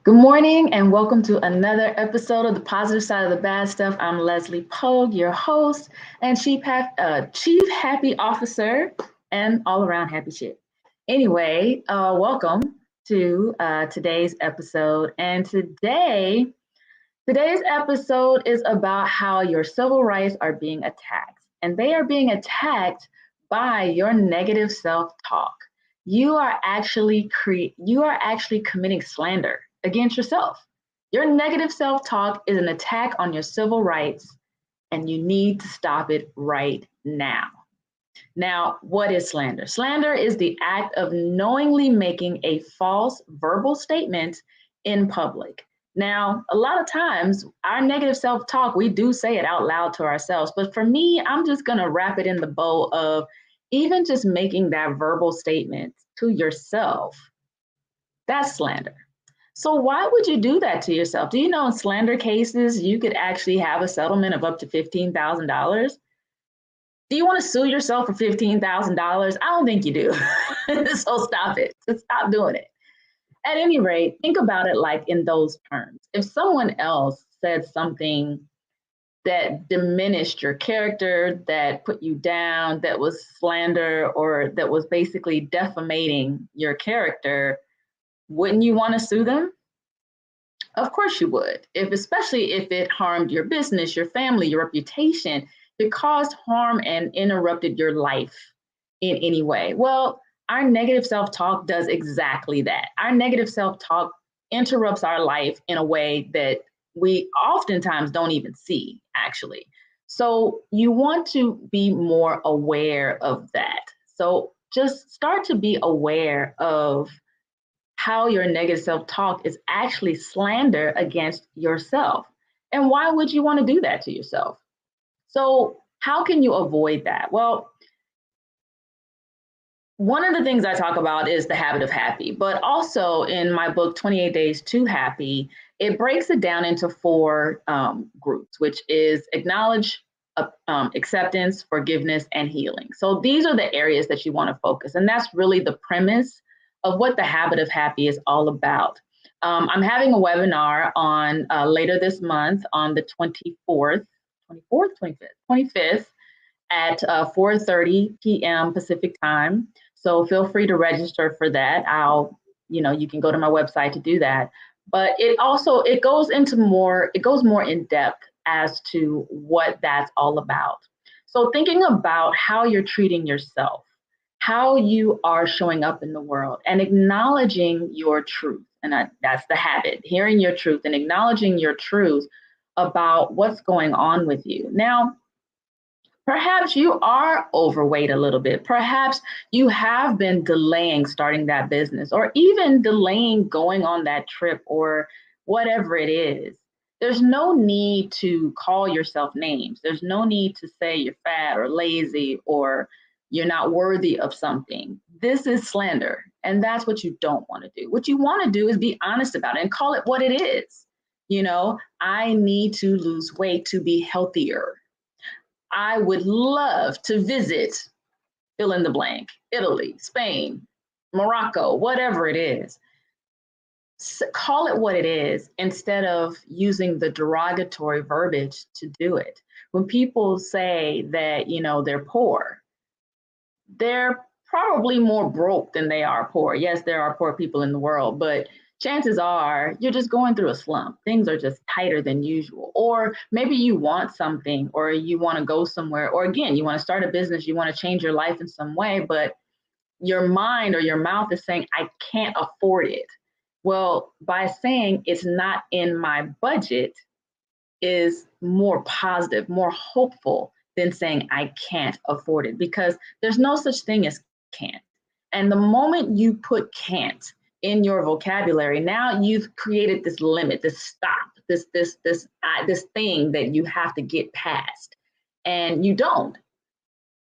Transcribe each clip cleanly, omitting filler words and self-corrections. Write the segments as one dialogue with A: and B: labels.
A: Good morning and welcome to another episode of the Positive Side of the Bad Stuff. I'm Leslie Pogue, your host and Chief Happy Officer and all around happy chick. Anyway, welcome to today's episode. And today's episode is about how your civil rights are being attacked. And they are being attacked by your negative self-talk. You are actually committing slander against yourself. Your negative self-talk is an attack on your civil rights, and you need to stop it right now. Now, what is slander? Slander is the act of knowingly making a false verbal statement in public. Now, a lot of times, our negative self talk, we do say it out loud to ourselves. But for me, I'm just going to wrap it in the bow of even just making that verbal statement to yourself. That's slander. So, why would you do that to yourself? Do you know in slander cases, you could actually have a settlement of up to $15,000? Do you want to sue yourself for $15,000? I don't think you do. So stop it. Just stop doing it. At any rate, think about it like in those terms. If someone else said something that diminished your character, that put you down, that was slander, or that was basically defamating your character, wouldn't you want to sue them? Of course you would. Especially if it harmed your business, your family, your reputation, it caused harm and interrupted your life in any way. Well, our negative self-talk does exactly that. Our negative self-talk interrupts our life in a way that we oftentimes don't even see, actually. So you want to be more aware of that. So just start to be aware of how your negative self-talk is actually slander against yourself. And why would you want to do that to yourself? So, how can you avoid that? Well, one of the things I talk about is the habit of happy, but also in my book, 28 Days to Happy, it breaks it down into four groups, which is acknowledge, acceptance, forgiveness, and healing. So, these are the areas that you want to focus. And that's really the premise of what the habit of happy is all about. I'm having a webinar on later this month on the 25th at 4:30 p.m. Pacific time. So feel free to register for that. You can go to my website to do that. But it goes more in depth as to what that's all about. So thinking about how you're treating yourself, how you are showing up in the world, and acknowledging your truth. And that's the habit, hearing your truth and acknowledging your truth about what's going on with you. Now, perhaps you are overweight a little bit. Perhaps you have been delaying starting that business or even delaying going on that trip or whatever it is. There's no need to call yourself names. There's no need to say you're fat or lazy or you're not worthy of something. This is slander. And that's what you don't want to do. What you want to do is be honest about it and call it what it is. I need to lose weight to be healthier. I would love to visit fill in the blank, Italy, Spain, Morocco, whatever it is. Call it what it is instead of using the derogatory verbiage to do it. When people say that, they're poor, they're probably more broke than they are poor. Yes, there are poor people in the world, but chances are you're just going through a slump. Things are just tighter than usual. Or maybe you want something or you want to go somewhere. Or again, you want to start a business, you want to change your life in some way, but your mind or your mouth is saying, I can't afford it. Well, by saying it's not in my budget is more positive, more hopeful than saying I can't afford it, because there's no such thing as can't. And the moment you put can't in your vocabulary, now you've created this limit, this stop, this thing that you have to get past, and you don't.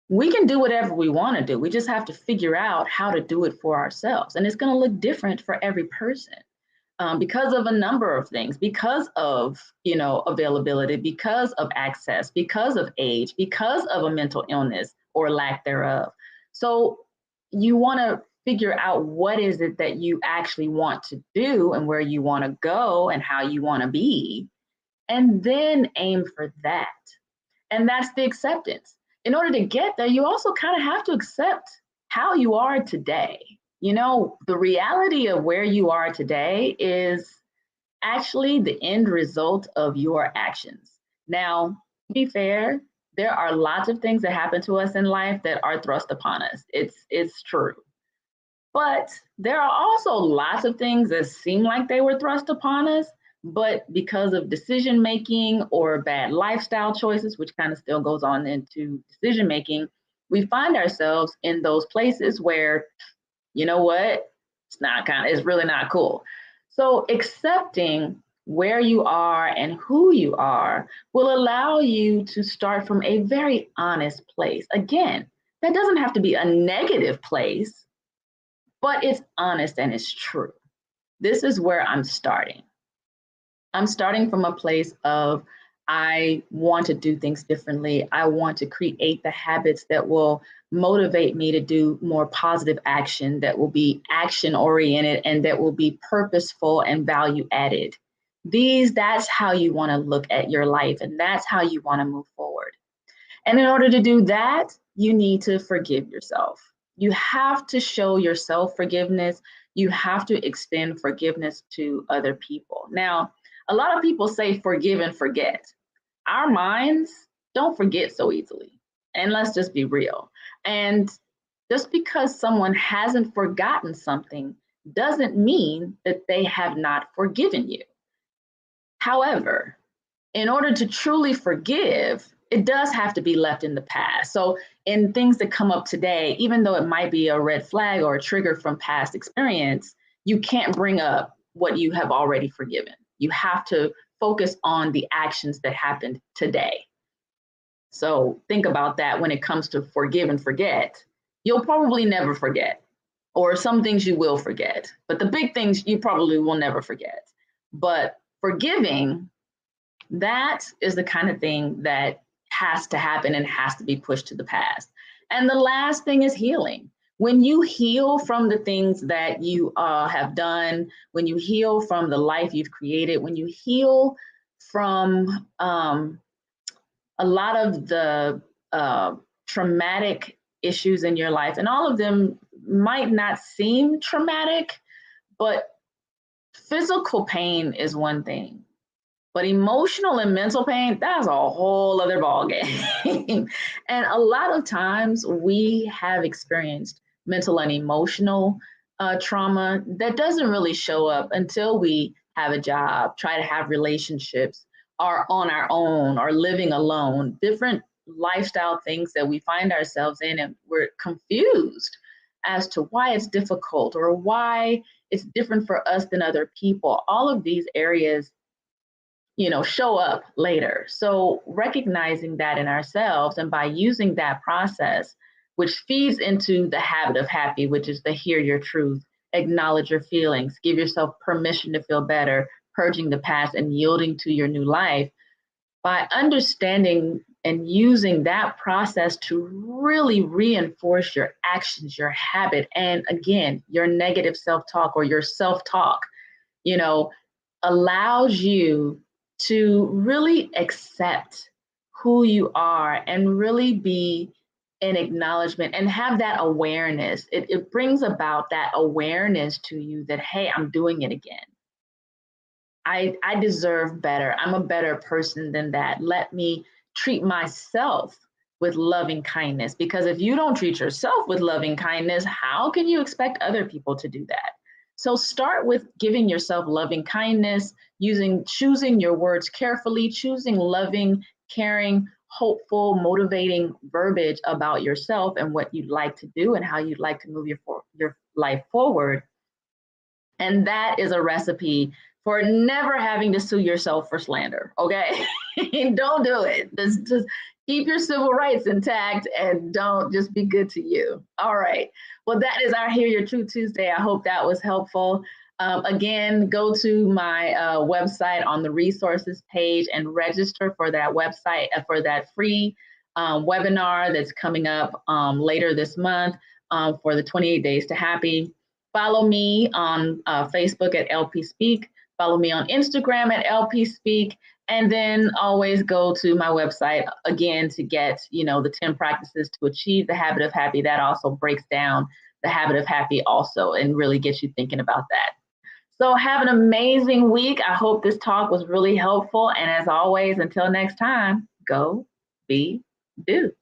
A: We can do whatever we want to do. We just have to figure out how to do it for ourselves, and it's going to look different for every person. Because of a number of things, because of availability, because of access, because of age, because of a mental illness or lack thereof. So you want to figure out what is it that you actually want to do and where you want to go and how you want to be, and then aim for that. And that's the acceptance. In order to get there, you also kind of have to accept how you are today. You know, the reality of where you are today is actually the end result of your actions. Now, to be fair, there are lots of things that happen to us in life that are thrust upon us. It's true. But there are also lots of things that seem like they were thrust upon us, but because of decision making or bad lifestyle choices, which kind of still goes on into decision making, we find ourselves in those places where, you know what, it's really not cool. So accepting where you are and who you are will allow you to start from a very honest place. Again, that doesn't have to be a negative place, but it's honest and it's true. This is where I'm starting. I'm starting from a place of I want to do things differently. I want to create the habits that will motivate me to do more positive action, that will be action oriented and that will be purposeful and value added. That's how you want to look at your life, and that's how you want to move forward. And in order to do that, you need to forgive yourself. You have to show yourself forgiveness. You have to extend forgiveness to other people. Now, a lot of people say forgive and forget. Our minds don't forget so easily. And let's just be real. And just because someone hasn't forgotten something doesn't mean that they have not forgiven you. However, in order to truly forgive, it does have to be left in the past. So in things that come up today, even though it might be a red flag or a trigger from past experience, you can't bring up what you have already forgiven. You have to focus on the actions that happened today. So think about that when it comes to forgive and forget. You'll probably never forget, or some things you will forget, but the big things you probably will never forget. But forgiving, that is the kind of thing that has to happen and has to be pushed to the past. And the last thing is healing. When you heal from the things that you have done, when you heal from the life you've created, when you heal from a lot of the traumatic issues in your life, and all of them might not seem traumatic, but physical pain is one thing. But emotional and mental pain, that's a whole other ballgame. And a lot of times we have experienced mental and emotional trauma that doesn't really show up until we have a job, try to have relationships, are on our own, or living alone, different lifestyle things that we find ourselves in, and we're confused as to why it's difficult or why it's different for us than other people. All of these areas show up later. So recognizing that in ourselves, and by using that process, which feeds into the habit of happy, which is to hear your truth, acknowledge your feelings, give yourself permission to feel better, purging the past and yielding to your new life. By understanding and using that process to really reinforce your actions, your habit, and again, your negative self-talk or your self-talk, allows you to really accept who you are and really be an acknowledgement and have that awareness. It brings about that awareness to you that, hey, I'm doing it again. I deserve better. I'm a better person than that. Let me treat myself with loving kindness, because if you don't treat yourself with loving kindness, how can you expect other people to do that? So start with giving yourself loving kindness, choosing your words carefully, choosing loving, caring, hopeful, motivating verbiage about yourself and what you'd like to do and how you'd like to move your life forward. And that is a recipe for never having to sue yourself for slander, okay? Don't do it. Just keep your civil rights intact and don't, just be good to you. All right. Well, that is our Hear Your Truth Tuesday. I hope that was helpful. Again, go to my website on the resources page and register for that website, for that free webinar that's coming up later this month. for the 28 Days to Happy. Follow me on Facebook at LP Speak. Follow me on Instagram at LP Speak. And then always go to my website again to get, the 10 practices to achieve the habit of happy. That also breaks down the habit of happy also and really gets you thinking about that. So have an amazing week. I hope this talk was really helpful. And as always, until next time, go, be, do.